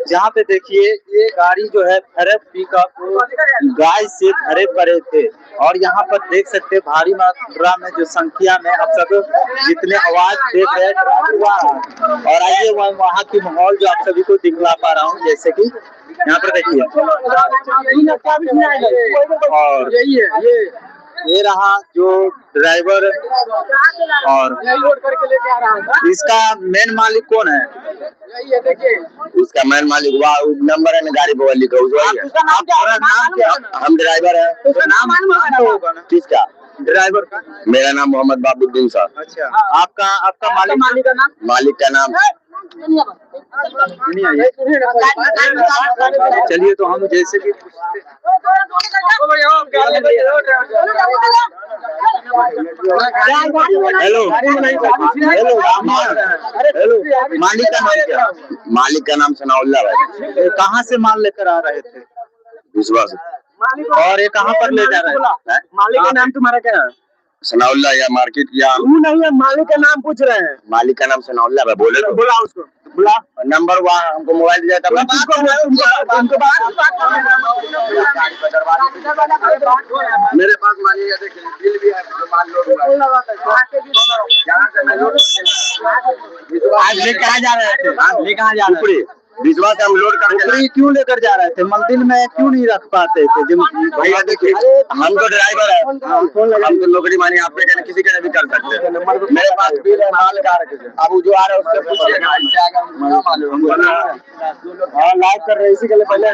जहाँ पे देखिए ये गाड़ी जो है भरत पिकअप गाय से भरे पड़े थे और यहाँ पर देख सकते हैं भारी मात्रा में जो संख्या में आप सब जितने आवाज देख रहे हैं और आइए वहाँ की माहौल जो आप सभी को दिखला पा रहा हूँ जैसे कि यहाँ पर देखिए और ये रहा जो ड्राइवर और इसका मेन मालिक कौन है? इसका मेन मालिक नंबर है ना गाड़ी पर लिखा हुआ है। आपका नाम क्या? हम ड्राइवर है। नाम होगा ना किसका? ड्राइवर का? मेरा नाम मोहम्मद बाबुद्दीन साहब। अच्छा, आपका मालिक का नाम? मालिक का नाम चलिए तो हम जैसे कि हेलो हेलो मालिक का नाम क्या? मालिक का नाम सनाउल्लाह भाई। कहाँ से माल लेकर आ रहे थे? विश्वास। और ये कहाँ पर ले जा रहे हैं? मालिक का नाम तुम्हारा क्या है? सनाउल्लाह या मार्केट या नहीं है, मालिक का नाम पूछ रहे हैं। मालिक का नाम सनाउल्लाह भाई। बोले तो बुला उसको, बुला। नंबर वहाँ हमको मोबाइल दिया था। मेरे पास मानिएगा देखिए बिल भी है, माल लोड हुआ आज ले कहाँ जा रहे थे? ले कहाँ जा रहे थे? विश्वास हम लोड करके क्यों लेकर जा रहे थे? मंदिर में क्यों नहीं रख पाते थे? भैया देखिए हम तो ड्राइवर है, हम तो नौकरी मानी आप पे किसी के भी कर सकते हैं। मेरे पास बिल है, माल का अब जो आ रहा है उससे पूछिएगा। हाँ लाइव कर रहे इसी के लिए पहले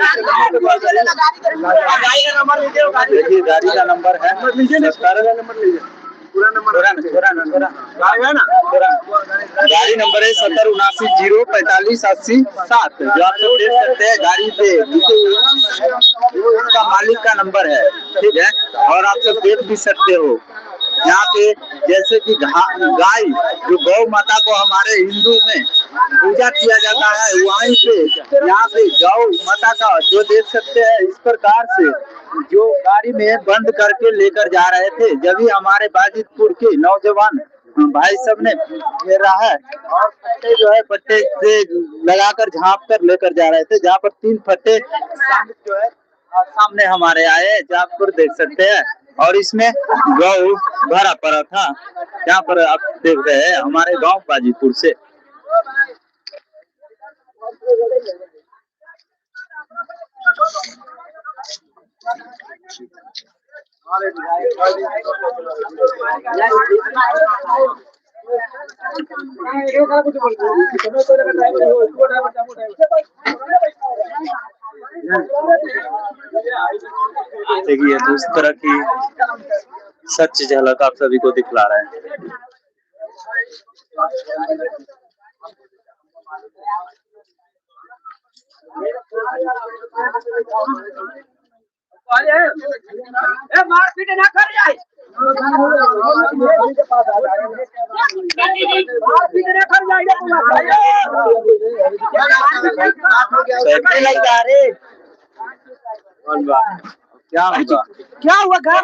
देखिए गाड़ी का नंबर है, नंबर लीजिए पूरा नंबर गाड़ी नंबर है 7079054807 जो आप लोग देख सकते हैं गाड़ी पे उसका मालिक का नंबर है, ठीक है। और आप सब देख भी सकते हो यहाँ पे जैसे कि गाय जो गौ माता को हमारे हिंदू में पूजा किया जाता है, वहीं पे यहाँ पे गौ माता का जो देख सकते हैं इस प्रकार से जो गाड़ी में बंद करके लेकर जा रहे थे। जब ही हमारे बाजितपुर के नौजवान भाई सब ने घेरा है और फट्टे जो है फट्टे से लगाकर झाँप कर लेकर जा रहे थे, जहाँ पर 3 फट्टे जो है सामने हमारे आए, जहाँ पर देख सकते हैं। और इसमें गौ भरा पड़ा था, यहाँ पर आप देख रहे हैं हमारे गांव बाजीपुर से। देखिए तो इस तरह की सच झलक आप सभी को दिखला रहे हैं। मारपीट ना कर जाए, क्या होगा? क्या हुआ? घर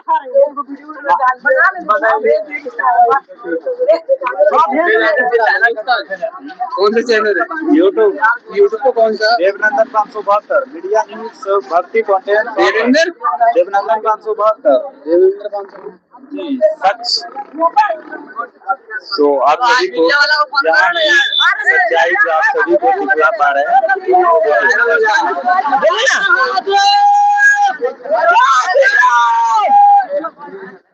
कौन सा चैनल है? यूट्यूब को कौन सा? देवनंदन 572 मीडिया न्यूज भक्ति कंटेंट देवनंदन 572 देवेंद्र 572 जी सच। तो आप सभी को सच्चाई जो आप सभी को दिखला पा रहे हैं।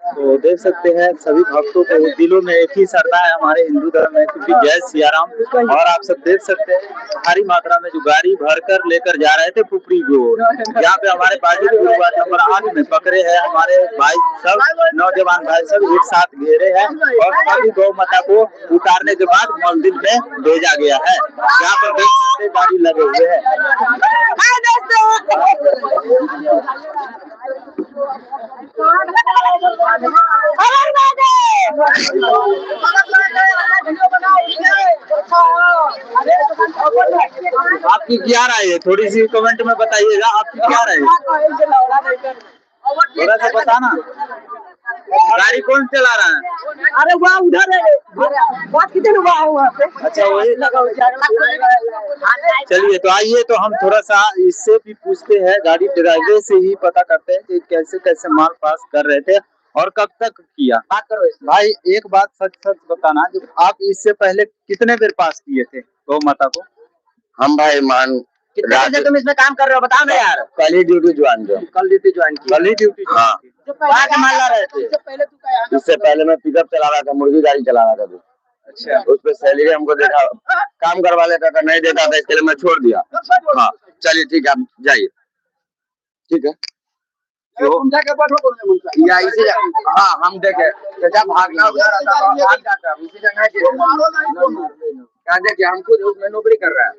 तो देख सकते हैं सभी भक्तों को दिलों में एक ही श्रद्धा है हमारे हिंदू धर्म में, क्योंकि जय सिया राम। और आप सब देख सकते हैं भारी मात्रा में जो गाड़ी भरकर लेकर जा रहे थे पुपरी को, यहाँ पे हमारे पार्टी के वार्ड नंबर 8 में पकड़े हैं हमारे भाई सब नौजवान भाई सब एक साथ घेरे हैं और सभी गौ माता को उतारने के बाद मंदिर में भेजा गया है। यहाँ पर देख सकते गाड़ी लगे हुए हैं। आपकी क्या राय है? थोड़ी सी कमेंट में बताइएगा, आपकी क्या राय है? थोड़ा सा बताना। गाड़ी कौन चला रहा है? अरे वहाँ उधर है, बात कितने हुआ है वहाँ पे? अच्छा वही। चलिए तो आइए तो हम थोड़ा सा इससे भी पूछते हैं, गाड़ी ड्राइवर से ही पता करते हैं कि कैसे कैसे माल पास कर रहे थे और कब तक किया। बात करो भाई, एक बात सच सच बताना, जब आप इससे पहले कितने देर पास किए थे गौ माता को? हम भाई मान कितने बजे तुम इसमें काम कर रहे हो बताओ ना यार। कल ही ड्यूटी ज्वाइन किया। कल ड्यूटी ज्वाइन की? कल ही ड्यूटी? हाँ। कहाँ के माल ला रहे थे? इससे पहले मैं पिकअप चला रहा था, मुर्गी गाड़ी चला रहा था तो। अच्छा। उस पर सैलरी हमको देखा, काम करवा लेता था, नहीं देता था, इसके लिए मैं छोड़ दिया। हाँ चलिए ठीक है, आप जाइए। ठीक है या इसी हाँ हम देखे जब भागना भाग जाता उसी जगह के हम खुद उसमें नौकरी कर रहे हैं।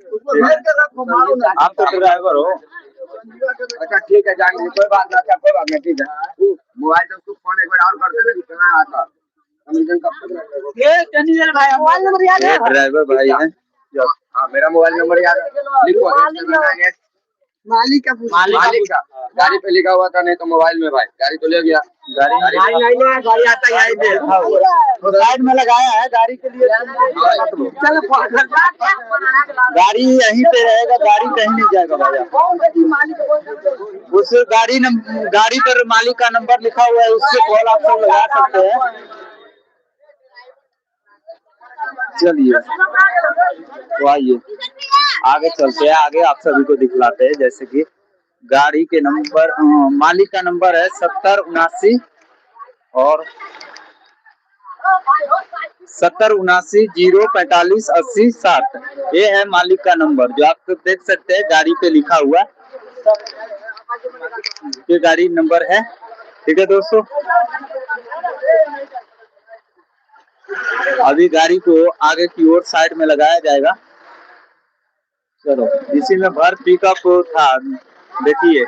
आप तो ड्राइवर हो। अच्छा ठीक है जाएंगे, कोई बात नहीं। अच्छा कोई बात नहीं, ठीक है। मोबाइल से उसको फोन एक बार और कर देना, कहाँ आता मोबाइल नंबर याद है? ड्राइवर भाई हैं। हाँ मेरा मोबाइल नंबर याद है, लिखो। मालिक का गाड़ी पे लिखा हुआ था, नहीं तो मोबाइल में भाई गाड़ी तो ले गया। गाड़ी आता यहीं पे तो साइड में लगाया है गाड़ी के लिए। गाड़ी यहीं पे रहेगा, गाड़ी कहीं नहीं जाएगा भैया। उस गाड़ी पर मालिक का नंबर लिखा हुआ है, उससे कॉल आप सब लगा सकते हैं। चलिए तो आइए आगे चलते हैं, आगे आप सभी को दिखलाते हैं। जैसे कि गाड़ी के नंबर, मालिक का नंबर है 7079 और 7079 045 80 7। ये है मालिक का नंबर, जो आप देख सकते हैं गाड़ी पे लिखा हुआ, ये गाड़ी नंबर है। ठीक है दोस्तों, अभी गाड़ी को आगे की ओर साइड में लगाया जाएगा। चलो, इसी में भर पिकअप था, देखिए।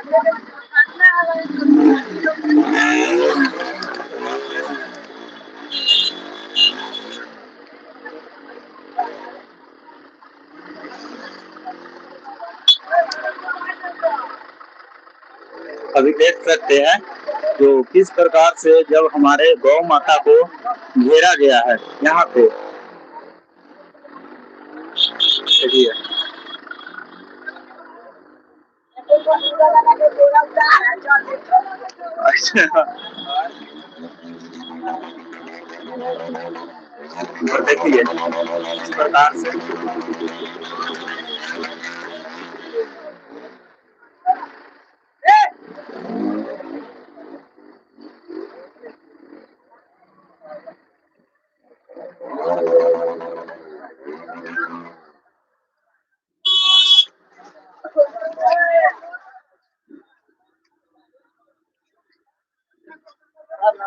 अभी देख सकते हैं जो किस प्रकार से जब हमारे गौ माता को घेरा गया है यहाँ पे। देखिए देखिए इस प्रकार से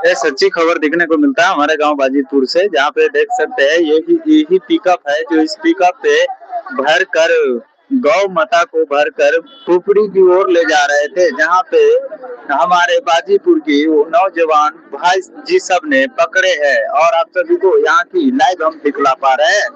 ये सच्ची खबर देखने को मिलता है हमारे गांव बाजीपुर से, जहाँ पे देख सकते हैं यही पिकअप है जो इस पिकअप पे भर कर गौ माता को भर कर पुपड़ी की ओर ले जा रहे थे, जहाँ पे हमारे बाजीपुर की वो नौजवान भाई जी सब ने पकड़े हैं और आप सभी को यहाँ की लाइव हम दिखला पा रहे हैं।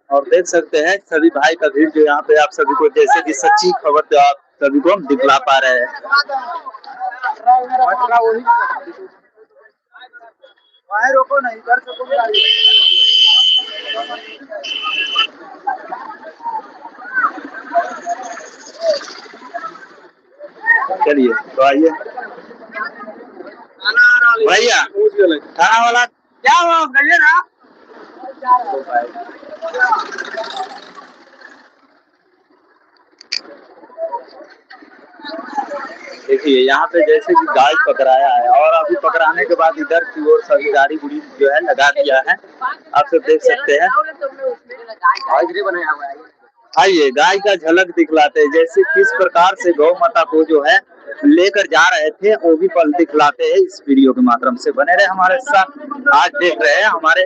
और देख सकते हैं सभी भाई का भीड़ जो यहाँ पे आप सभी को, जैसे कि सच्ची खबर जो आप सभी को हम दिखला पा रहे हैं। रोको नहीं कर चलिए तो आइए भैया, खाना वाला क्या हुआ कहिए ना। देखिए यहाँ पे जैसे कि गाय पकड़ाया है और अभी पकड़ाने के बाद इधर की ओर सभी गाड़ी गुड़ी जो है लगा दिया है, आप सब देख सकते हैं। आइए गाय का झलक दिखलाते हैं, जैसे किस प्रकार से गौ माता को जो है लेकर जा रहे थे, वो भी पल दिखलाते हैं इस वीडियो के माध्यम से। बने रहे हमारे साथ। आज देख रहे हैं हमारे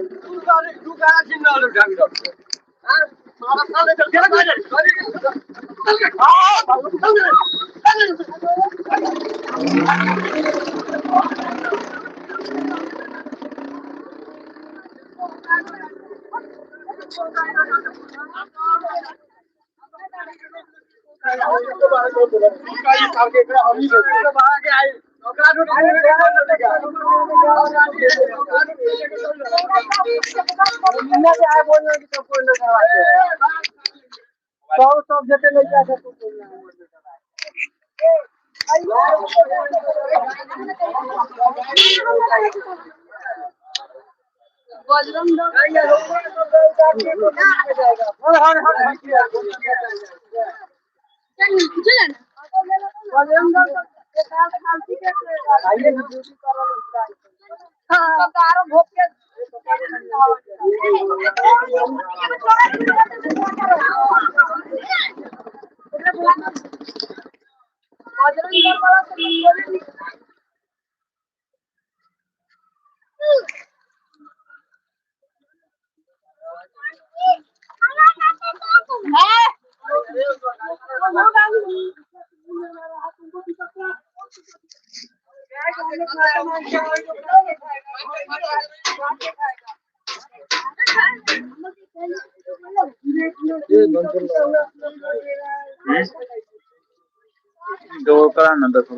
दो का नंबर तो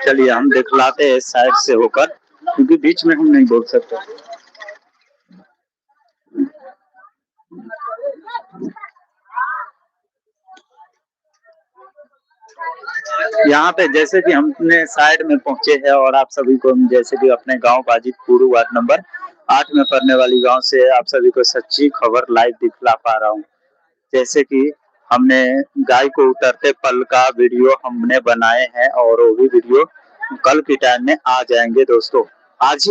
चलिए हम दिखलाते हैं साइड से होकर, क्योंकि बीच में हम नहीं बोल सकते। यहाँ पे जैसे कि हम अपने साइड में पहुंचे हैं और आप सभी को जैसे कि अपने गांव बाजितपुर वार्ड नंबर 8 में पड़ने वाली गांव से आप सभी को सच्ची खबर लाइव दिखला पा रहा हूँ। जैसे कि हमने गाय को उतरते पल का वीडियो हमने बनाए हैं और वो भी वीडियो कल के टाइम में आ जाएंगे दोस्तों। आज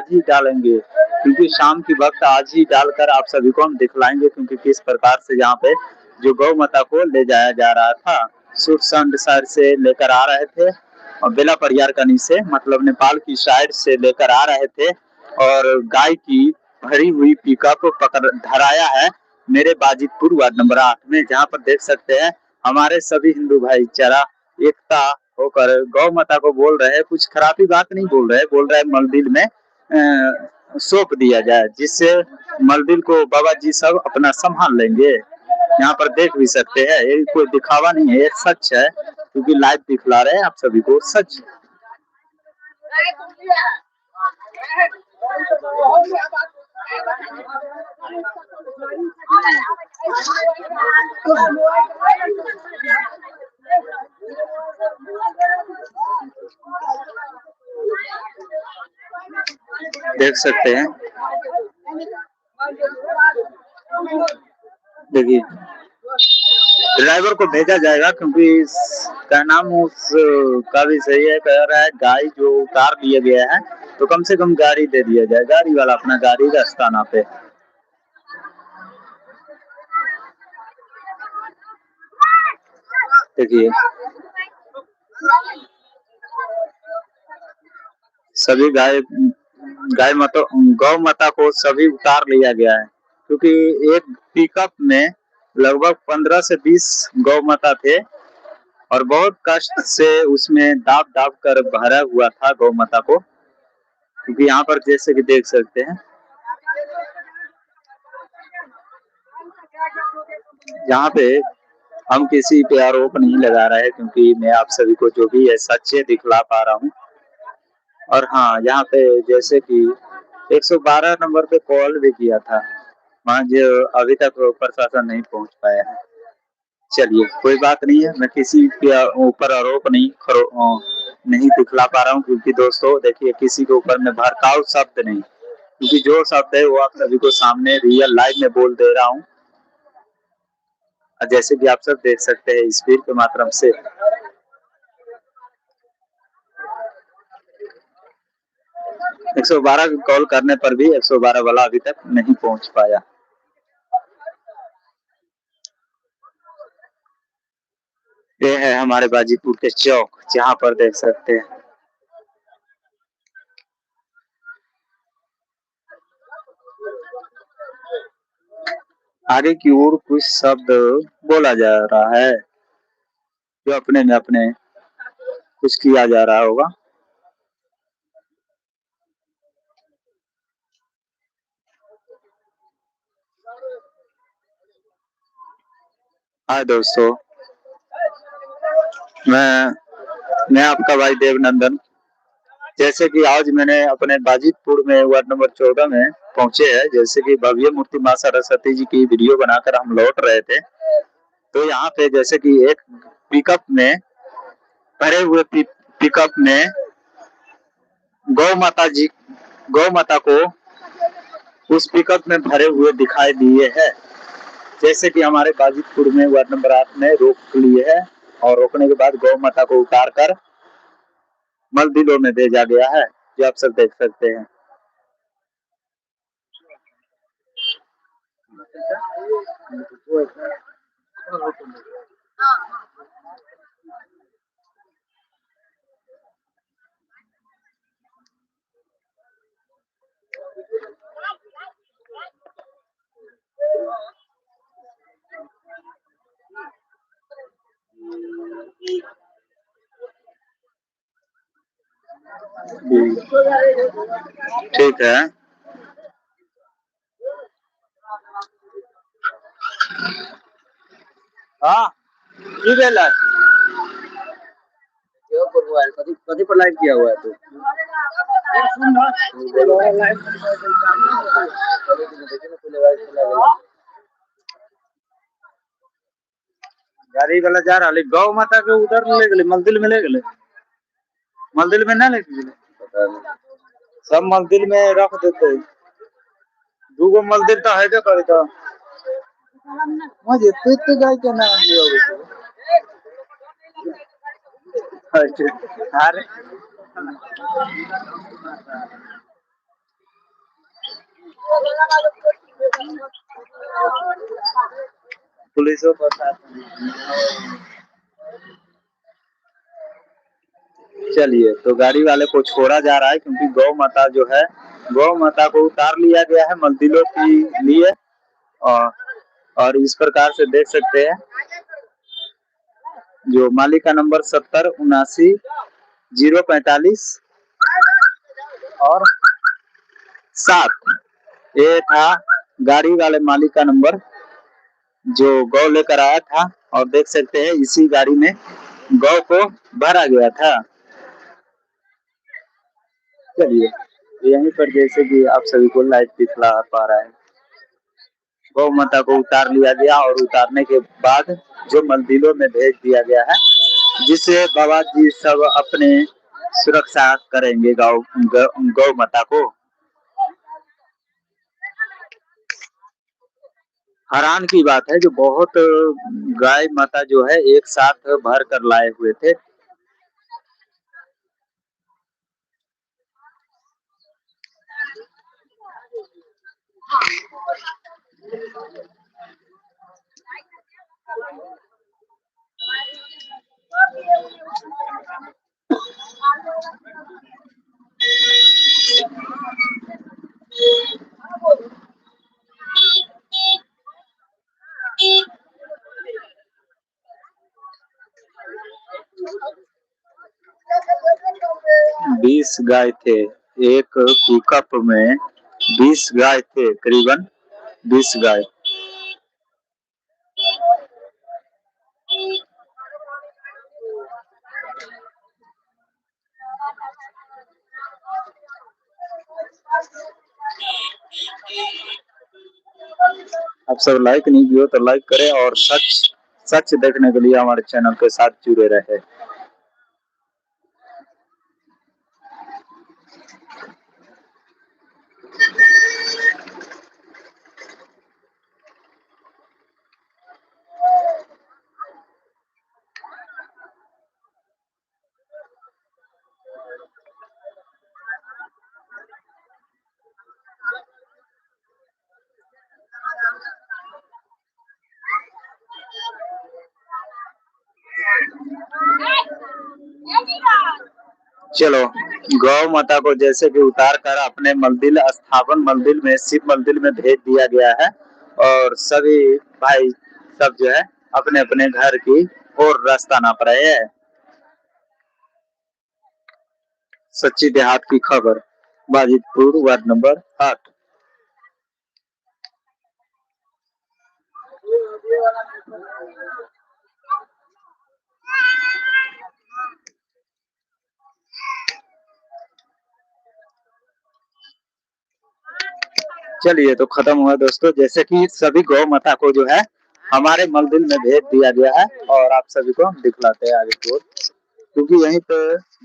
ही डालेंगे, क्योंकि शाम की वक्त आज ही डालकर आप सभी को हम दिखलाएंगे, क्योंकि किस प्रकार से यहाँ पे जो गौ माता को ले जाया जा रहा था, सुरसंड शहर से लेकर आ रहे थे और बेला परियार कनी से, मतलब नेपाल की साइड से लेकर आ रहे थे और गाय की भरी हुई पिकअप पकड़ धराया है मेरे बाजितपुर वार्ड नंबर 8 में, जहाँ पर देख सकते हैं हमारे सभी हिंदू भाईचारा एकता होकर गौ माता को बोल रहे हैं, कुछ खराबी बात नहीं बोल रहे मलदिल में सौंप दिया जाए, जिससे मलदिल को बाबा जी सब अपना संभाल लेंगे। यहाँ पर देख भी सकते हैं, ये कोई दिखावा नहीं है, ये सच है, क्योंकि लाइव दिखला रहे हैं आप सभी को सच। देख सकते हैं, देखिए ड्राइवर को भेजा जाएगा, क्योंकि क्या नाम उसका भी सही है, कह रहा है गाय जो उतार लिया गया है तो कम से कम गाड़ी दे दिया जाए, गाड़ी वाला अपना गाड़ी रास्ता ना पे। देखिए सभी गाय माता गौ माता को सभी उतार लिया गया है, क्योंकि एक पिकअप में लगभग 15 से 20 गौ माता थे और बहुत कष्ट से उसमें दाब दाब कर भरा हुआ था गौ माता को, क्योंकि यहाँ पर जैसे कि देख सकते हैं, यहाँ पे हम किसी पे आरोप नहीं लगा रहे हैं, क्योंकि मैं आप सभी को जो भी है सच्चे दिखला पा रहा हूँ। और हाँ, यहाँ पे जैसे कि 112 नंबर पे कॉल भी किया था, वहाँ जो अभी तक प्रशासन नहीं पहुँच पाया है। चलिए कोई बात नहीं है, मैं किसी के ऊपर आरोप नहीं दिखला पा रहा हूँ, क्योंकि दोस्तों देखिए किसी के ऊपर मैं भड़काऊ शब्द नहीं, क्योंकि जो शब्द है वो आप सभी को सामने रियल लाइव में बोल दे रहा हूँ। जैसे कि आप सब देख सकते हैं स्पीड के माध्यम से 112 कॉल करने पर भी 112 वाला अभी तक नहीं पहुंच पाया। ये है हमारे बाजीपुर के चौक, जहां पर देख सकते हैं आगे की ओर कुछ शब्द बोला जा रहा है जो अपने में अपने कुछ किया जा रहा होगा। हाय दोस्तों, मैं आपका भाई देवनंदन। जैसे कि आज मैंने अपने बाजितपुर में वार्ड नंबर 14 में पहुंचे हैं। जैसे कि भव्य मूर्ति मां सरस्वती जी की वीडियो बनाकर हम लौट रहे थे, तो यहाँ पे जैसे कि एक पिकअप में भरे हुए पिकअप में गौ माता जी गौ माता को उस पिकअप में भरे हुए दिखाई दिए हैं। जैसे कि हमारे बाजितपुर में वार्ड नंबर 8 में रोक लिए है और रोकने के बाद गौ माता को उतार कर मंदिरों में भेजा गया है, जो आप सब देख सकते हैं। ठीक है। हाँ, की भेल है? कथी पर लाइव किया हुआ है तू? गाड़ी वाला जा रहा है गौ माता के उधर ले गए, मंदिर में ले गए। मंदिर में ना ले गए, सब मंदिर में रख देते। दूगो मंदिर तो है जो करे तो मुझे तो गाय के नाम लिया अरे पुलिसों प्रशासन। चलिए, तो गाड़ी वाले को छोड़ा जा रहा है क्योंकि गौ माता जो है, गौ माता को उतार लिया गया है मंदिरों के लिए। और इस प्रकार से देख सकते हैं जो मालिक का नंबर 70 79 045 और 7, ये था गाड़ी वाले मालिक का नंबर जो गौ लेकर आया था। और देख सकते हैं इसी गाड़ी में गौ को भरा गया था। चलिए, यहीं पर जैसे कि आप सभी को लाइव दिखला पा रहा है, गौ माता को उतार लिया गया और उतारने के बाद जो मंदिरों में भेज दिया गया है, जिससे बाबा जी सब अपने सुरक्षा करेंगे गौ माता को। हैरान की बात है जो बहुत गाय माता जो है एक साथ भर कर लाए हुए थे। बीस गाय थे एक पिकअप में, 20 गाय थे, करीबन 20 गाय। आप सब लाइक नहीं किए तो लाइक करें और सच देखने के लिए हमारे चैनल के साथ जुड़े रहे। चलो, गौ माता को जैसे कि उतार कर अपने मंदिर स्थापन मंदिर में, शिव मंदिर में भेज दिया गया है और सभी भाई सब जो है अपने अपने घर की ओर रास्ता नाप रहे हैं। सच्ची देहात की खबर, बाजितपुर वार्ड नंबर 8। चलिए तो खत्म हुआ दोस्तों, जैसे कि सभी गौ माता को जो है हमारे मंदिर में भेज दिया गया है और आप सभी को हम दिखलाते हैं आगे की ओर, क्योंकि यहीं पे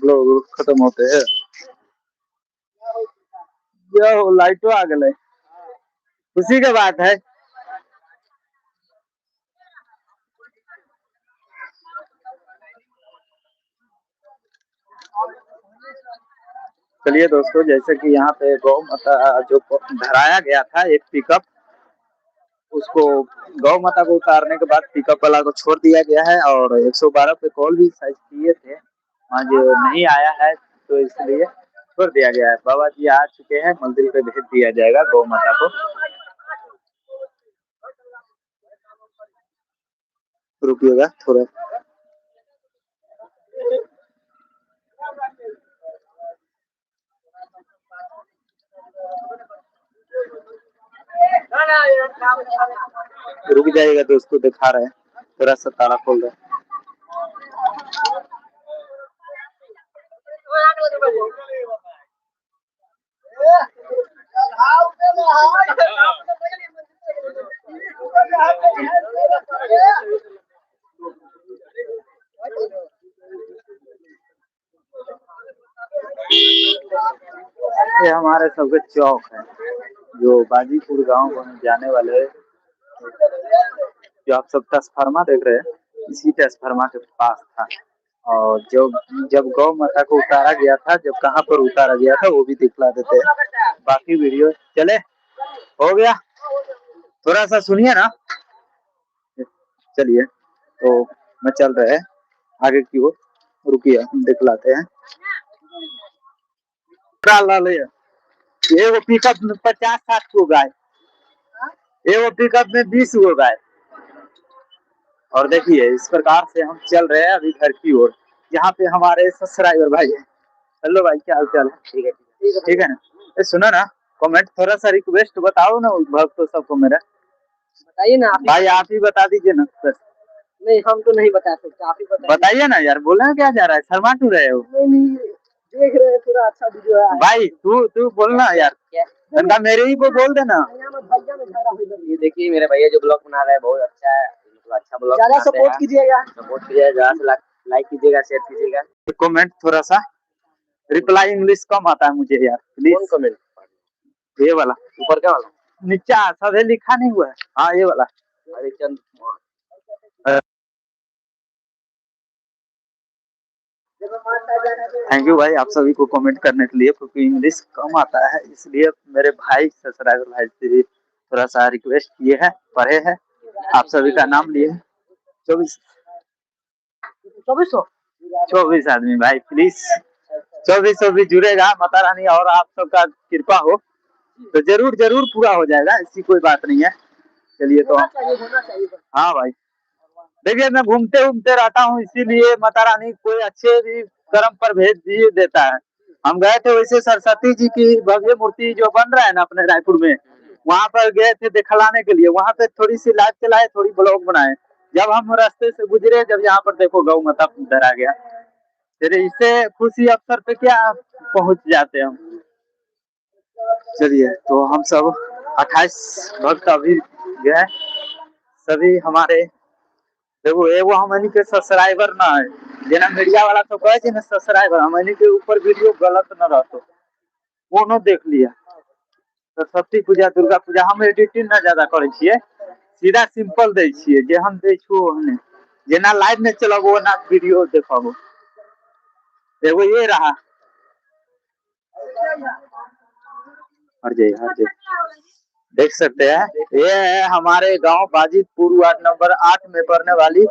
लोग खत्म होते हैं। जो लाइटो आ गए, खुशी के बात है। चलिए दोस्तों, जैसे कि यहाँ पे गौ माता जो धराया गया था एक पिकअप, उसको गौ माता को उतारने के बाद पिकअप वाला को छोड़ दिया गया है और 112 पे कॉल भी शायद किए थे, वहाँ जो नहीं आया है तो इसलिए छोड़ दिया गया है। बाबा जी आ चुके हैं, मंदिर पे भेज दिया जाएगा गौ माता को। रुकिएगा थोड़ा। रुक जाइएगा दोस्तों, दिखा रहे हैं, थोड़ा सा ताला खोल रहे हैं। ये हमारे सबके चौक है जो बाजीपुर गांव में जाने वाले, जो आप सब ट्रांसफार्मा देख रहे हैं, इसी ट्रांसफार्मा के पास था। और जो जब गौ माता को उतारा गया था, जब कहाँ पर उतारा गया था वो भी दिखला देते हैं। बाकी वीडियो चले, हो गया, थोड़ा सा सुनिए ना। चलिए तो मैं चल रहे हैं आगे की ओर, रुकिए हम दिखलाते हैं। ये वो पिकअप में 50-60 को गाय, ये वो पिकअप में 20 को गाय। और देखिए इस प्रकार से हम चल रहे हैं अभी घर की ओर। यहाँ पे हमारे सब्सक्राइबर भाई है। हेलो भाई, क्या हाल चाल है? ठीक है ना? सुनो ना, कमेंट थोड़ा सा रिक्वेस्ट बताओ ना भक्तों सबको मेरा। बताइए ना भाई आप ही बता दीजिए ना सर। नहीं, हम तो नहीं बता सकते, आप ही बताइए ना यार, बोलना क्या जा रहा है, शर्मा क्यों रहे हो? नहीं, देख रहे हैं पूरा अच्छा वीडियो है भाई तू बोलना यार, धंधा मेरे ही को बोल देना। ये देखिए मेरे भैया जो ब्लॉग बना रहे हैं बहुत अच्छा है, अच्छा ब्लॉग, ज्यादा सपोर्ट कीजिएगा, ज्यादा से लाइक कीजिएगा, शेयर कीजिएगा। कमेंट थोड़ा सा, रिप्लाई इंग्लिश कम आता है मुझे यार, प्लीज। कमेंट ये वाला ऊपर का वाला, नीचा सभी लिखा नहीं हुआ है। हाँ ये वाला। हरिचंद। थैंक यू भाई आप सभी को कमेंट करने के लिए, क्योंकि इंग्लिश कम आता है इसलिए मेरे भाई सब्सक्राइबर भाई से थोड़ा सा रिक्वेस्ट किए हैं, पढ़े हैं, आप सभी का नाम लिए। 24 आदमी भाई, प्लीज 24 भी जुड़ेगा माता रानी और आप सबका कृपा हो तो जरूर जरूर पूरा हो जाएगा, ऐसी कोई बात नहीं है। चलिए तो हाँ भाई, देखिए मैं घूमते घूमते रहता हूँ, इसीलिए माता रानी कोई अच्छे भी कर्म पर भेज दिए देता है। हम गए थे वैसे सरस्वती जी की भव्य मूर्ति जो बन रहा है ना अपने रायपुर में, वहां पर गए थे दिखलाने के लिए, वहां पे थोड़ी सी लाइव चलाए, थोड़ी ब्लॉग बनाए। जब हम रास्ते से गुजरे, जब यहाँ पर देखो गौ माता धरा गया, फिर इससे खुशी अवसर पे क्या पहुंच जाते हम। चलिए तो हम सब 28 भक्त अभी गए, सभी हमारे देखो एगो हमनी के सब्सक्राइबर ना है, जेना मीडिया वाला तो कहे ना सब्सक्राइबर, हमनी के ऊपर वीडियो गलत न रहतो वो न देख लिया। सरस्वती पूजा, दुर्गा पूजा हम एडिटिंग ना ज्यादा करे छिए, सीधा सिंपल दे छिए, जे हम दे छु हमने जेना लाइव में चलाबो ना वीडियो देखबो। देखो ये रहा, हट जाइए, देख सकते हैं ये है हमारे गांव बाजितपुर वार्ड नंबर 8 में पड़ने वाली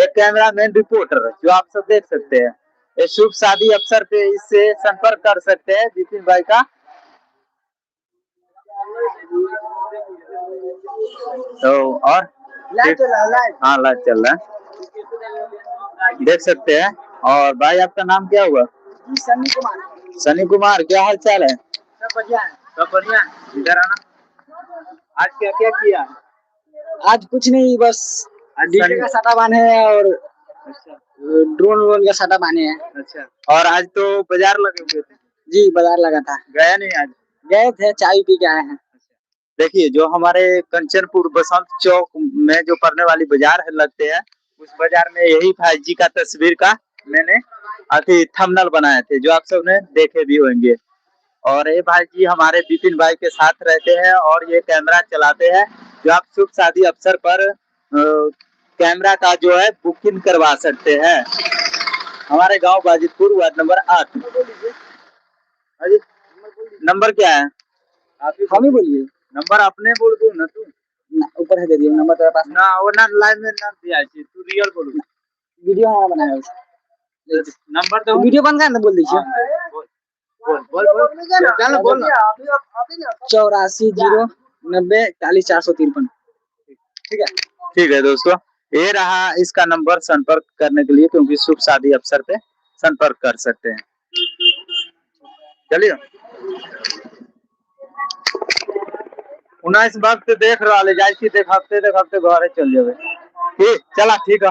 एक कैमरामैन रिपोर्टर, जो आप सब देख सकते हैं। ये शुभ शादी अवसर पे इससे संपर्क कर सकते हैं विपिन भाई का। तो और हाँ लाइव चल रहा है, देख सकते हैं। और भाई आपका नाम क्या हुआ? सन्नी कुमार। सनी कुमार, क्या हाल चाल है? सब बढ़िया है। सब बढ़िया। इधर आना। आज क्या क्या किया? आज कुछ नहीं, बस डीजे का साटा बांधे है और अच्छा ड्रोन व्रोन का साटा बांधे हैं। अच्छा। और आज तो बाजार लगे हुए थे? जी बाजार लगा था। गया नहीं आज? गए थे, चाय पी के आए हैं। देखिए जो हमारे कंचनपुर बसंत चौक में जो पड़ने वाली बाजार है लगते हैं, उस बाजार में यही भाई जी का तस्वीर का मैंने अति थंबनेल बनाए थे, जो आप सबने देखे भी होंगे। और ये भाई जी हमारे विपिन भाई के साथ रहते हैं और ये कैमरा चलाते हैं, जो आप शुभ शादी अवसर पर कैमरा का जो है बुकिंग करवा सकते हैं। हमारे गांव बाजितपुर वार्ड नंबर 8। नंबर क्या है? हम ही बोलिए। नंबर अपने बोल दो ना तू। ऊपर है, दे दिए नंबर तेरे पास ना वो ना लाइव में ना दिया है, तू रियल बोल। वीडियो हमारा बनाया है। नंबर तो वीडियो बन गया ना, बोल दीजिए। बोल बोल बोल चल बोल ना। 84 090 40 453। ठीक है। ठीक है दोस्तों, ये रहा इसका नंबर संपर्क करने के लिए, क्योंकि शुभ शादी अवसर पे संपर्क कर सकते हैं। चलिए 19 वक्त देख रहा ले जाए देखते घरे चल जावे। ठीक चला ठीक है।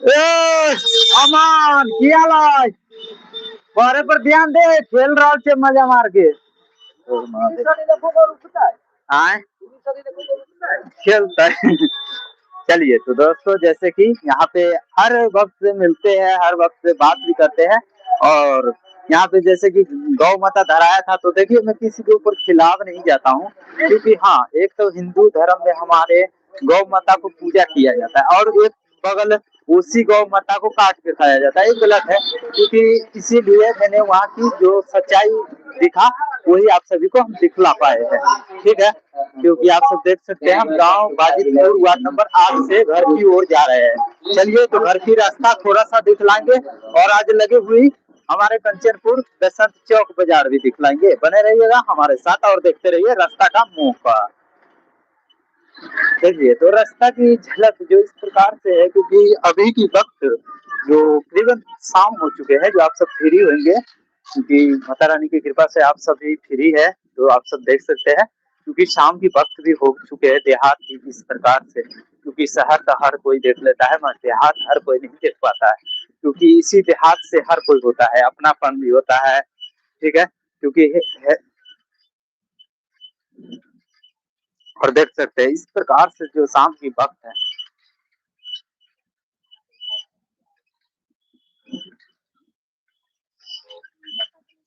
ए अमान किया लाई घरे पर ध्यान दे, खेल रहा छे मजा मार के। आए खेलता है। चलिए तो दोस्तों, जैसे कि यहाँ पे हर वक्त से मिलते हैं, हर वक्त से बात भी करते हैं। और यहाँ पे जैसे कि गौ माता धराया था, तो देखिए मैं किसी के ऊपर खिलाफ नहीं जाता हूँ, क्योंकि हाँ एक तो हिंदू धर्म में हमारे गौ माता को पूजा किया जाता है, और एक बगल उसी गौ माता को काट के खाया जाता है, ये गलत है। क्योंकि इसीलिए मैंने वहाँ की जो सच्चाई दिखा वही आप सभी को हम दिखला पाए हैं। ठीक है, क्योंकि आप सब देख सकते हैं हम गांव बाजितपुर वार्ड नंबर 8 से घर की ओर जा रहे हैं। चलिए तो घर की रास्ता थोड़ा सा दिखलाएंगे, और आज लगी हुई हमारे कंचनपुर बसंत चौक बाजार भी दिखलाएंगे। बने रहिएगा हमारे साथ और देखते रहिए रास्ता का मौका। देखिए तो रास्ता की झलक जो इस प्रकार से है, क्योंकि अभी की वक्त जो करीबन शाम हो चुके हैं, जो आप सब फ्री होंगे, क्योंकि माता रानी की कृपा से आप सभी फ्री है, तो आप सब देख सकते हैं। क्योंकि शाम की वक्त भी हो चुके हैं देहात की इस प्रकार से, क्योंकि शहर का हर कोई देख लेता है मगर देहात हर कोई नहीं देख पाता है, क्योंकि इसी देहात से हर कोई होता है, अपनापन भी होता है। ठीक है, क्योंकि और देख सकते हैं इस प्रकार से जो शाम की वक्त है,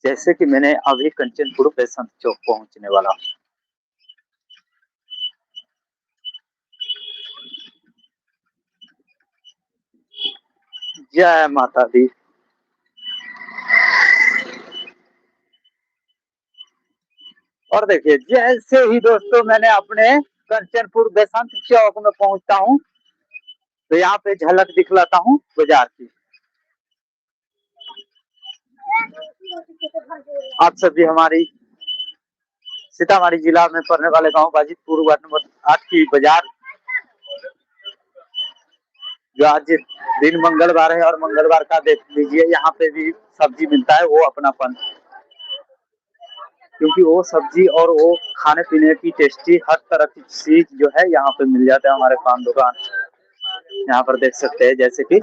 जैसे कि मैंने अभी कंचनपुर बसंत चौक पहुंचने वाला हूं। जय माता दी। और देखिए जैसे ही दोस्तों मैंने अपने कंचनपुर बसंत चौक में पहुंचता हूं, तो यहाँ पे झलक दिखलाता हूँ बाजार की। आप सभी हमारी सीतामढ़ी जिला में पड़ने वाले गांव बाजितपुर वार्ड नंबर 8 की बाजार, जो आज दिन मंगलवार है, और मंगलवार का देख लीजिए यहाँ पे भी सब्जी मिलता है, वो अपनापन, क्योंकि वो सब्जी और वो खाने पीने की टेस्टी हर तरह की चीज जो है यहाँ पे मिल जाता है हमारे पान दुकान। यहाँ पर देख सकते हैं जैसे कि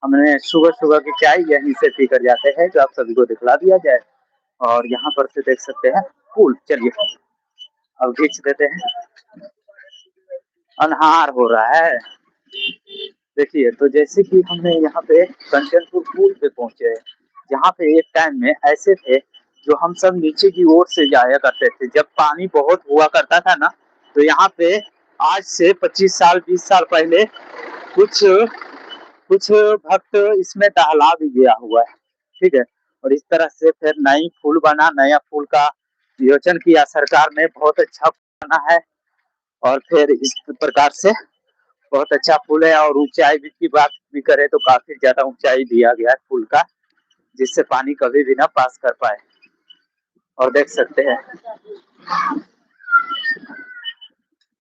हमने सुबह सुबह की चाय यहीं से पी कर जाते हैं, जो आप सभी को दिखला दिया जाए। और यहाँ पर से देख सकते हैं फूल। चलिए अब खींच देते हैं, अनहार हो रहा है। देखिए तो जैसे कि हमने यहाँ पे कंचनपुर पुल पे पहुंचे हैं, जहाँ पे एक टाइम में ऐसे थे जो हम सब नीचे की ओर से जाया करते थे, जब पानी बहुत हुआ करता था ना, तो यहाँ पे आज से 25 साल 20 साल पहले कुछ कुछ भक्त इसमें टहला भी गया हुआ है। ठीक है, और इस तरह से फिर नई पुल बना, नया पुल का योजन किया सरकार ने, बहुत अच्छा बना है। और फिर इस प्रकार से बहुत अच्छा पुल है, और ऊंचाई की बात भी करें तो काफी ज्यादा ऊंचाई दिया गया है पुल का, जिससे पानी कभी भी ना पास कर पाए। और देख सकते हैं।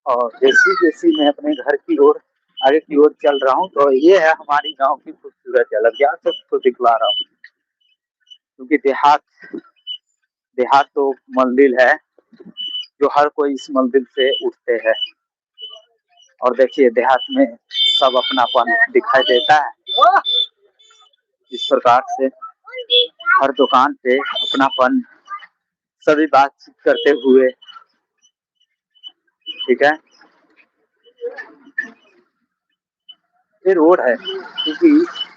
और जैसी जैसी मैं अपने घर की ओर आगे की ओर चल रहा हूँ, तो ये है हमारी गांव की खूबसूरत झलक, यहाँ सबको दिखला रहा हूँ। क्योंकि देहात देहात तो मंदिर है, जो हर कोई इस मंदिर से उठते हैं। और देखिए देहात में सब अपनापन दिखाई देता है। इस प्रकार से हर दुकान पे अपनापन, सभी बातचीत करते हुए, ठीक है। ये रोड है, क्योंकि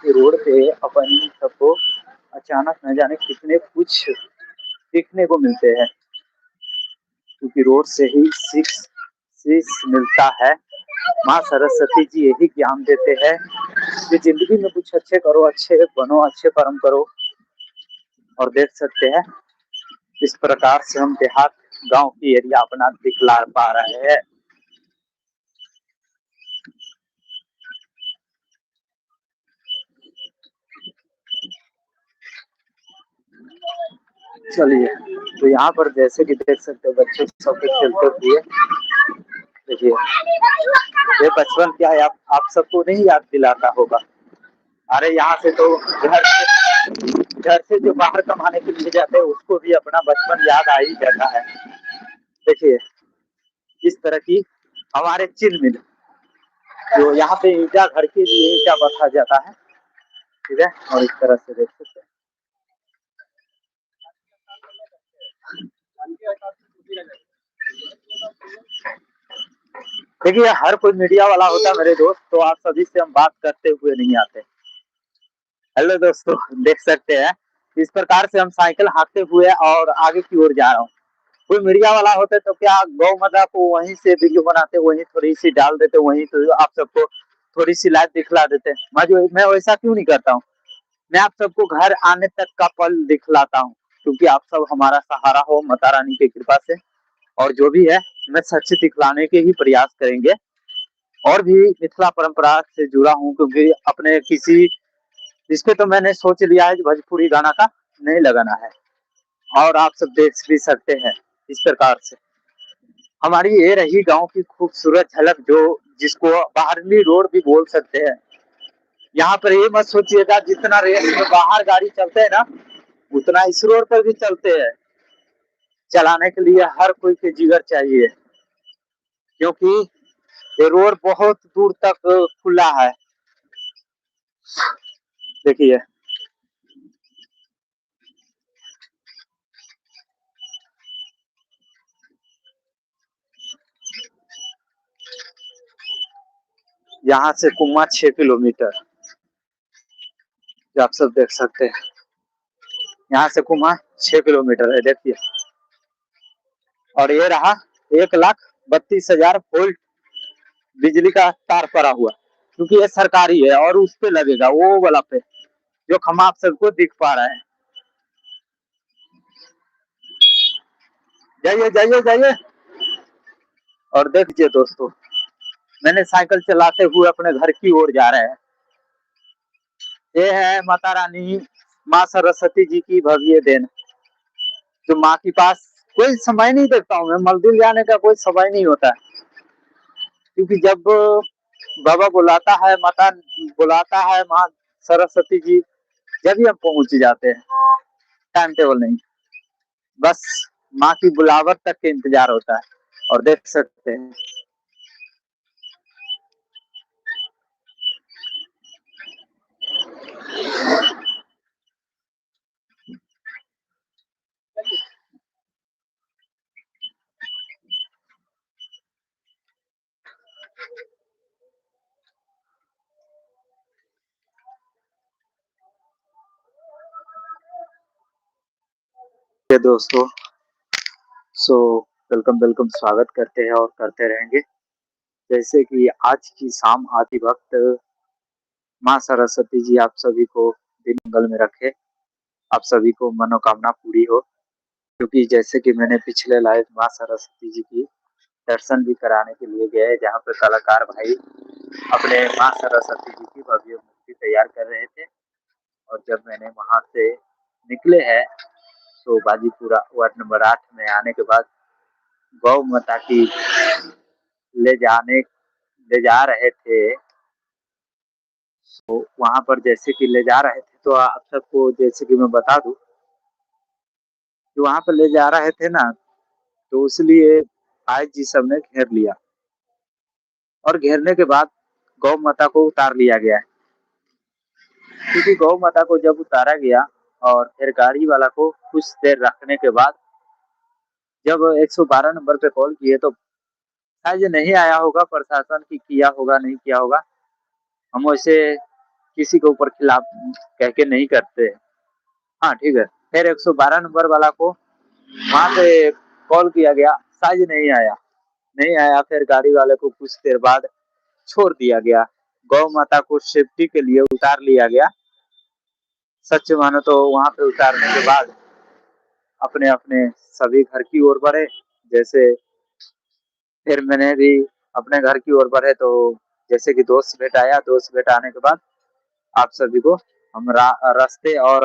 ये रोड पे अपन सबको अचानक न जाने कितने कुछ देखने को मिलते हैं, क्योंकि रोड से ही सीख मिलता है। माँ सरस्वती जी यही ज्ञान देते हैं कि जिंदगी में कुछ अच्छे करो, अच्छे बनो, अच्छे कर्म करो। और देख सकते हैं इस प्रकार से हम देहात गांव की एरिया अपना दिखला पा रहे हैं। चलिए, तो यहाँ पर जैसे कि देख सकते हैं बच्चे सबके खेलते हुए, देखिए ये बचपन क्या है, आप सबको नहीं याद दिलाता होगा। अरे यहाँ से तो घर से जो बाहर कमाने के लिए जाते हैं उसको भी अपना बचपन याद आ ही जाता है। देखिए इस तरह की हमारे चिन्ह मिल, जो यहाँ पे ईटा घर के लिए ईटा बता जाता है, ठीक है। और इस तरह से देख सकते हैं। देखिए हर कोई मीडिया वाला होता है मेरे दोस्त, तो आप सभी से हम बात करते हुए नहीं आते। हेलो दोस्तों, देख सकते हैं इस प्रकार से हम साइकिल हाँकते हुए और आगे की ओर जा रहा हूँ। कोई मीडिया वाला होते तो क्या गौ माता को वहीं से वीडियो बनाते, वहीं थोड़ी सी डाल देते, वहीं तो आप सबको थोड़ी सी लाइव दिखला देते। मैं वैसा क्यों नहीं करता हूँ। मैं आप सबको घर आने तक का पल दिखलाता हूँ, क्योंकि आप सब हमारा सहारा हो माता रानी की कृपा से। और जो भी है मैं सच दिखलाने के ही प्रयास करेंगे। और भी मिथिला परंपरा से जुड़ा हूँ, क्योंकि अपने किसी इस पे तो मैंने सोच लिया है कि भोजपुरी गाना का नहीं लगाना है। और आप सब देख भी सकते हैं इस प्रकार से हमारी ये रही गांव की खूबसूरत झलक, जो जिसको बाहरली रोड भी बोल सकते हैं। यहाँ पर ये मत सोचिएगा जितना रेस में बाहर गाड़ी चलते हैं ना, उतना इस रोड पर भी चलते हैं। चलाने के लिए हर कोई के जिगर चाहिए, क्योंकि ये रोड बहुत दूर तक खुला है। देखिए यहाँ से कुमा 6 किलोमीटर, जो आप सब देख सकते हैं। यहाँ से कुमा 6 किलोमीटर है, देखिए। और ये रहा 1,32,000 वोल्ट बिजली का तार पड़ा हुआ, क्योंकि ये सरकारी है। और उस पे लगेगा वो वाला पे, जो हम आप सबको दिख पा रहे हैं। जाइए जाइए जाइए। और देखिए दोस्तों, मैंने साइकिल चलाते हुए अपने घर की ओर जा रहे हैं। ये है माता रानी माँ सरस्वती जी की भव्य देन, जो माँ के पास कोई समय नहीं देता हूँ मैं, मंदिर जाने का कोई समय नहीं होता है। क्योंकि जब बाबा बुलाता है, माता बुलाता है, माँ सरस्वती जी, जब ही हम पहुंच जाते हैं। टाइम टेबल नहीं, बस माँ की बुलावट तक के इंतजार होता है। और देख सकते हैं ये दोस्तों। सो वेलकम वेलकम, स्वागत करते हैं और करते रहेंगे। जैसे कि आज की शाम आती वक्त माँ सरस्वती जी आप सभी को दिन मंगल में रखे, आप सभी को मनोकामना पूरी हो। क्योंकि जैसे कि मैंने पिछले लाइव माँ सरस्वती जी की दर्शन भी कराने के लिए गए, जहाँ पे कलाकार भाई अपने माँ सरस्वती जी की भव्य मूर्ति तैयार कर रहे थे। और जब मैंने वहां से निकले हैं, सो बाजीपुरा वार्ड नंबर 8 में आने के बाद गौ माता की ले जा रहे थे। तो वहां पर जैसे कि ले जा रहे थे तो आप सबको जैसे कि मैं बता दूं कि वहां पर ले जा रहे थे ना, तो इसलिए आज जी सब ने घेर लिया और घेरने के बाद गौ माता को उतार लिया गया है। क्योंकि गौ माता को जब उतारा गया और फिर गाड़ी वाला को कुछ देर रखने के बाद जब 112 नंबर पे कॉल किए तो शायद ये नहीं आया होगा, प्रशासन की किया होगा नहीं किया होगा। हम वैसे किसी के ऊपर खिलाफ कह के नहीं करते। हाँ ठीक है, फिर 112 नंबर वाला को वहां पे कॉल किया गया, शायद नहीं आया। फिर गाड़ी वाले को कुछ देर बाद छोड़ दिया गया, गौ माता को सेफ्टी के लिए उतार लिया गया। सच मानो तो वहां पे उतारने के बाद अपने अपने सभी घर की ओर बढ़े। जैसे फिर मैंने भी अपने घर की ओर बढ़े तो जैसे कि दोस्त भेंट आया, दोस्त भेंट आने के बाद आप सभी को हम रास्ते और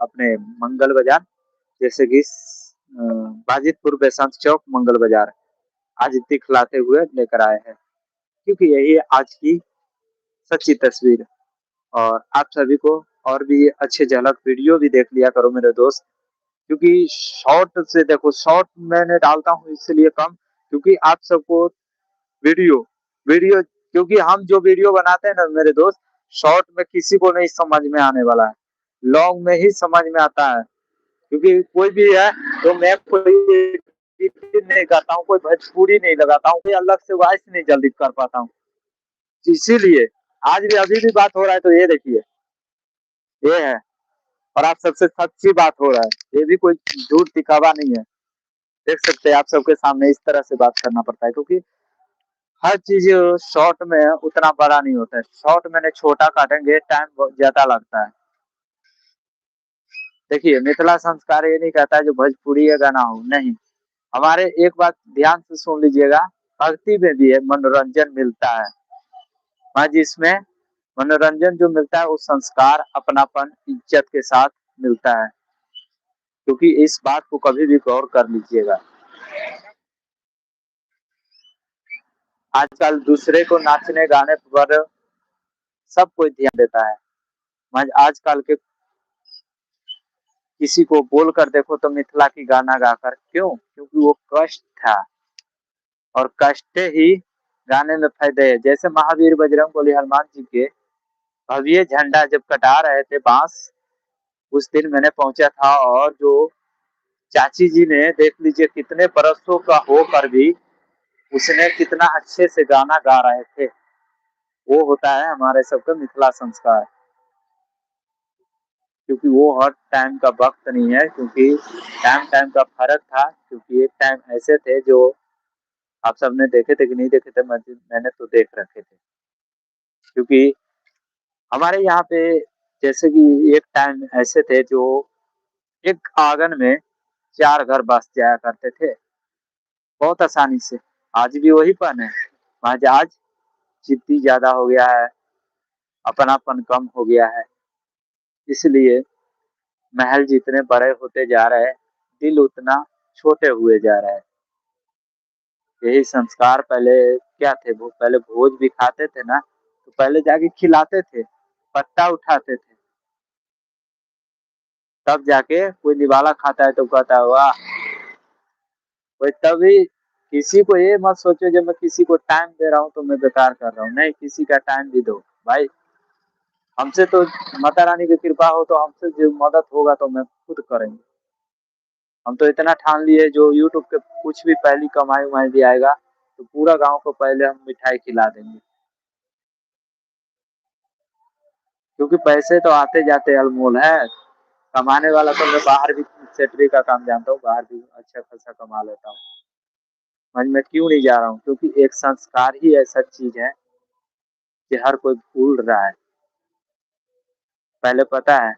अपने मंगल बाजार जैसे कि बाजितपुर बेसंत चौक मंगल बाजार आज दिखलाते हुए लेकर आए हैं, क्योंकि यही आज की सच्ची तस्वीर। और आप सभी को और भी अच्छे झलक वीडियो भी देख लिया करो मेरे दोस्त, क्योंकि शॉर्ट से देखो, शॉर्ट मैंने डालता हूँ इसलिए कम, क्योंकि आप सबको वीडियो वीडियो क्योंकि हम जो वीडियो बनाते हैं ना मेरे दोस्त, शॉर्ट में किसी को नहीं समझ में आने वाला है, लॉन्ग में ही समझ में आता है। क्योंकि कोई भी है तो मैं कोई एडिट नहीं करता हूँ, कोई भोजपुरी नहीं लगाता हूँ, कोई अलग से वॉइस नहीं जल्दी कर पाता हूँ। इसीलिए आज भी अभी भी बात हो रहा है तो ये देखिए, ये है और आप सबसे सच्ची बात हो रहा है, ये भी कोई झूठ दिखावा नहीं है। देख सकते हैं आप सबके सामने इस तरह से बात करना पड़ता है, क्योंकि हर चीज शॉर्ट में उतना बड़ा नहीं होता है। शॉर्ट मैंने छोटा काटेंगे टाइम बहुत ज्यादा लगता है। देखिए मिथिला संस्कार ये नहीं कहता है जो भोजपुरी या गाना हो, नहीं। हमारे एक बात ध्यान से सुन लीजिएगा, भक्ति में भी है मनोरंजन मिलता है, वहाँ जिसमें मनोरंजन जो मिलता है वो संस्कार अपनापन इज्जत के साथ मिलता है। क्योंकि इस बात को कभी भी गौर कर लीजिएगा, आजकल दूसरे को नाचने गाने पर सब कोई ध्यान देता है। आजकल के किसी को बोल कर देखो तो मिथिला की गाना गाकर, क्यों? क्योंकि वो कष्ट था और कष्ट ही गाने में फायदे है। जैसे महावीर बजरंगबली हनुमान जी के भव्य झंडा जब कटा रहे थे बांस, उस दिन मैंने पहुंचा था और जो चाची जी ने देख लीजिए कितने बरसों का होकर भी उसने कितना अच्छे से गाना गा रहे थे। वो होता है हमारे सबका मिथिला संस्कार, क्योंकि वो हर टाइम का वक्त नहीं है, क्योंकि टाइम टाइम का फर्क था। क्योंकि एक टाइम ऐसे थे जो आप सबने देखे थे कि नहीं देखे थे, मैंने तो देख रखे थे। क्योंकि हमारे यहाँ पे जैसे कि एक टाइम ऐसे थे जो एक आंगन में 4 घर बस जाया करते थे बहुत आसानी से। आज भी वही पन है, आज जिद्दी ज्यादा हो गया है, अपनापन कम हो गया है। इसलिए महल जितने बड़े होते जा रहे हैं, दिल उतना छोटे हुए जा रहे हैं। यही संस्कार पहले क्या थे, वो पहले भोज भी खाते थे ना, तो पहले जाके खिलाते थे, पत्ता उठाते थे, तब जाके कोई निवाला खाता है तो कहता है वाह। कोई तभी किसी को ये मत सोचो जब मैं किसी को टाइम दे रहा हूँ तो मैं बेकार कर रहा हूँ, नहीं, किसी का टाइम भी दो भाई। हमसे तो माता रानी की कृपा हो तो हमसे जो मदद होगा तो मैं खुद करेंगे। हम तो इतना ठान लिए जो यूट्यूब पे कुछ भी पहली कमाई उमाई भी आएगा तो पूरा गांव को पहले हम मिठाई खिला देंगे। क्योंकि पैसे तो आते जाते अनमोल है, कमाने वाला तो मैं बाहर भी सेटरी का काम जानता हूँ, बाहर भी अच्छा खासा कमा लेता हूँ। मैं क्यों नहीं जा रहा हूँ? क्योंकि एक संस्कार ही ऐसा चीज है कि हर कोई भूल रहा है। पहले पता है,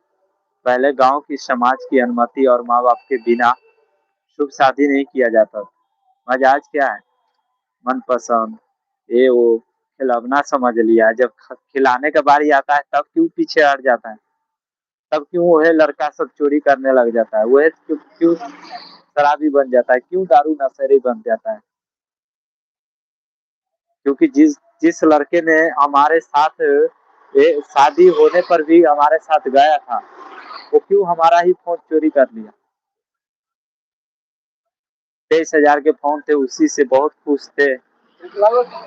पहले गांव की समाज की अनुमति और माँ बाप के बिना शुभ शादी नहीं किया जाता था। आज क्या है, मनपसंद ये वो खिलौना समझ लिया, जब खिलाने का बारी आता है तब क्यों पीछे हट जाता है। तब क्यों वह लड़का सब चोरी करने लग जाता है, वह क्यों क्यों शराबी बन जाता है, क्यों दारू नशेड़ी बन जाता है? क्योंकि जिस जिस लड़के ने हमारे साथ शादी होने पर भी हमारे साथ गया था, वो क्यों हमारा ही फोन चोरी कर लिया? 23,000 के फोन थे, उसी से बहुत खुश थे,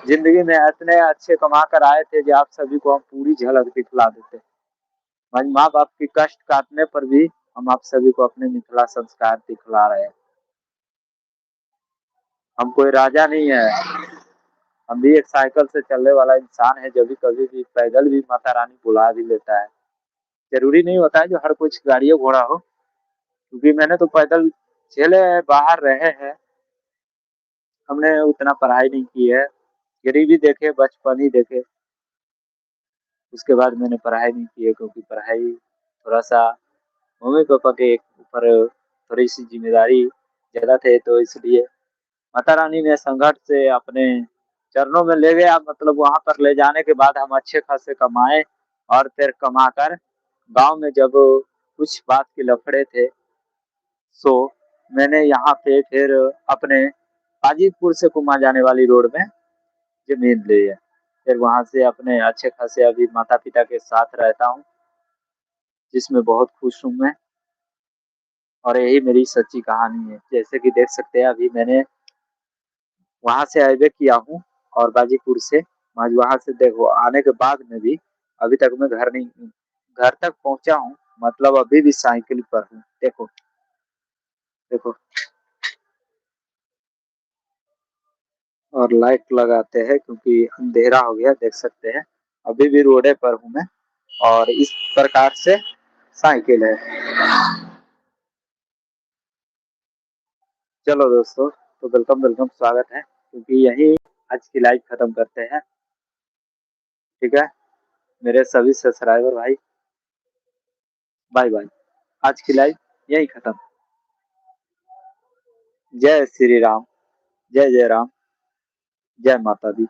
जिंदगी में इतने अच्छे कमा कर आए थे कि आप सभी को हम पूरी झलक दिखला देते। माँ बाप की कष्ट काटने पर भी हम आप सभी को अपने मिथिला संस्कार दिखला रहे हैं। हम कोई राजा नहीं है, हम भी एक साइकिल से चलने वाला इंसान है, जब भी कभी भी पैदल भी माता रानी बुला भी लेता है। जरूरी नहीं होता है जो हर कुछ गाड़ियों घोड़ा हो, क्योंकि मैंने तो पैदल चले बाहर रहे हैं, हमने उतना पढ़ाई नहीं की है, गरीबी देखे, बचपन ही देखे, उसके बाद मैंने पढ़ाई नहीं की है, क्योंकि पढ़ाई थोड़ा सा मम्मी पापा के ऊपर थोड़ी सी जिम्मेदारी ज्यादा थे, तो इसलिए माता रानी ने संघर्ष से अपने चरणों में ले गया। मतलब वहां पर ले जाने के बाद हम अच्छे खासे कमाए, और फिर कमा कर गाँव में जब कुछ बात के लफड़े थे, सो मैंने यहाँ पे फिर अपने हाजीपुर से कुमा जाने वाली रोड में जमीन ली है। फिर वहां से अपने अच्छे खासे अभी माता पिता के साथ रहता हूँ, जिसमें बहुत खुश हूँ मैं, और यही मेरी सच्ची कहानी है। जैसे कि देख सकते हैं, अभी मैंने वहां से हाईवे किया हूँ, और बाजीपुर से आज वहां से देखो आने के बाद में भी अभी तक मैं घर तक पहुंचा हूँ, मतलब अभी भी साइकिल पर हूँ। देखो देखो, और लाइट लगाते हैं क्योंकि अंधेरा हो गया, देख सकते हैं अभी भी रोडे पर हूँ मैं, और इस प्रकार से साइकिल है। चलो दोस्तों, तो वेलकम वेलकम, स्वागत है, क्योंकि यही आज की लाइव खत्म करते हैं, ठीक है मेरे सभी सब्सक्राइबर भाई, बाय बाय, आज की लाइव यही खत्म। जय श्री राम, जय जय राम, जय माता दी।